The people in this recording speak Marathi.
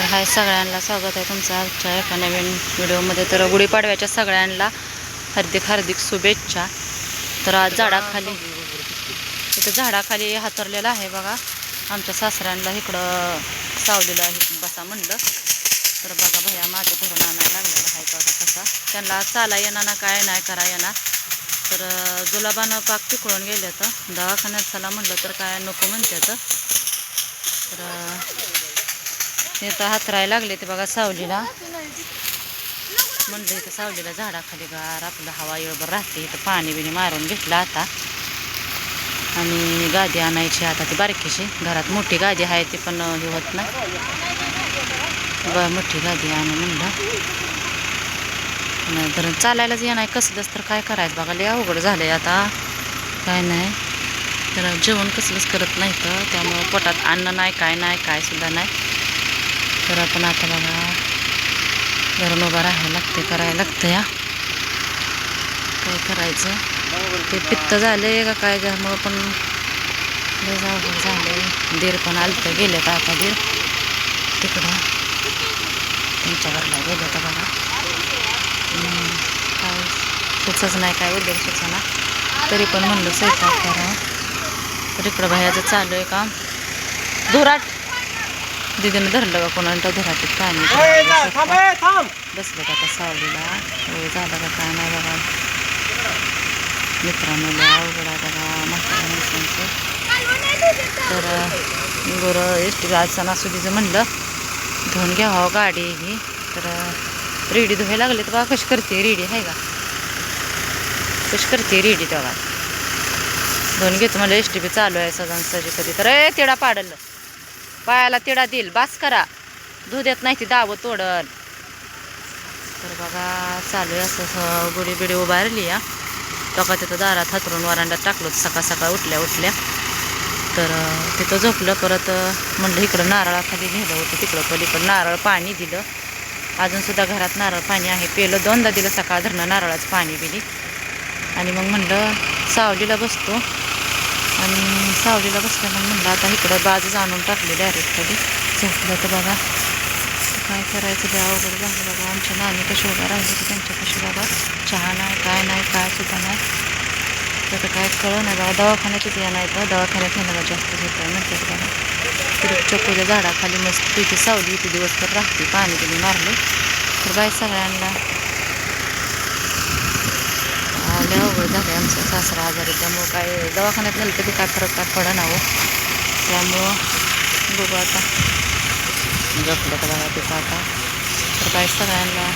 तर हाय सगळ्यांना स्वागत आहे तुमचं आजच्या एका नवीन व्हिडिओमध्ये. तर गुढीपाडव्याच्या सगळ्यांना हार्दिक हार्दिक शुभेच्छा. तर आज झाडाखाली इथं झाडाखाली हातरलेला आहे बघा. आमच्या सासऱ्यांना इकडं सावलेलं आहे बसा म्हणलं. तर बघा भैया माझं धरून आणायला लागलेलं आहे बघा कसा. त्यांना चाला येणार ना काय नाही करा येणार. तर जुलाबानं पाक पिकळून गेले तर दवाखान्यात चला म्हणलं तर काय नको म्हणतात. तर इथं हातरायला लागले ते बघा सावलीला. म्हणलं इथं सावलीला झाडाखाली गार आपलं हवा येळभर राहते. इथं पाणी बिणी मारून घेतलं आता. आणि गादी आणायची आता ती बारकीशी. घरात मोठी गादी आहे ती पण हे होत नाही. मोठी गादी आणू म्हणलं. तर चालायलाच येणार कसलंच तर काय करायचं बघा. लय अवघड झालंय आता. काय नाही तर जेवण कसलंच करत नाही तर त्यामुळं पोटात अन्न नाही काय नाही काय सुद्धा नाही. तर आपण आता बघा घरून उभं राहायला लागते करायला लागतं या. काय करायचं ते पित्त झाले का काय त्यामुळं पण लय अवघड झालंय. दीर पण आलं तर गेले तर आता दीर तिकडं त्यांच्या घरला गेले तर बघा. काय सुचच नाही काय उद्योग सुचना. तरी पण म्हणलं स्वयंपाक करावं. तर इकडं बाहेरचं चालू आहे काम. धुराट दिदीनं धरलं का कोणाला धुराटीत पाणी बसलं का आता सावलीला. झालं का काय नाही बघा मित्रांनो. अवघड आहे बघा म्हाताऱ्या माणसांचं. तर गुरं एस टी आज सणासुदीचं म्हणलं धुवून घ्यावं गाडी ही. तर रेडी धुवायला लागले तर बघा कशी करते रेडी आहे का कशी करते रेडी तेव्हा धुवून घेतो म्हणलं. एस टी बी चालू आहे सजी कधी तर तिडा पाडलं पायाला तिडा देईल बास करा. धुऊ देत नाही ती दावं तोडल. तर बघा चालू आहे असं गुढी बिडी उभारली या. बघा तिथं दारात हातरून वरांड्यात टाकलो सकाळ सकाळ उठल्या. तर तिथं झोपलं. परत म्हणलं इकडं नारळाखाली नेलं होतं तिकडं पलीकडं नारळ पाणी दिलं. अजूनसुद्धा घरात नारळ पाणी आहे. पेलं 2दा दिलं सकाळ धरणं नारळाचं पाणी बिली. आणि मग म्हणलं सावलीला बसतो. आणि सावलीला बसल्या मग म्हणलं आता इकडं बाजूच आणून टाकली डायरेक्ट खाली झोपलं. तर बघा काय करायचं ते अवघड झालं बघा. आमच्या नानी कशी उभा राहिली की त्यांच्या कशी बघा चहा नाही काय नाही काय सुद्धा नाही. तर काय कळलं नाही बघा. दवाखान्यातच या नाही तर दवाखान्यात नाही बघा जास्त होत आहे म्हणतात बघा. तर चक्कूच्या झाडाखाली मस्त तिथे सावली इथे दिवसभर राहते. पाणी बिणी मारलं तर बाय सगळ्यांना लय अवघड झालं आमचं. सासरा आजारी त्यामुळं काय दवाखान्यात नेलं तरी काय फरक काय पडा ना हो. त्यामुळं बघू आता झोपलं तर बघा तिथं आता. तर काय सगळ्यांना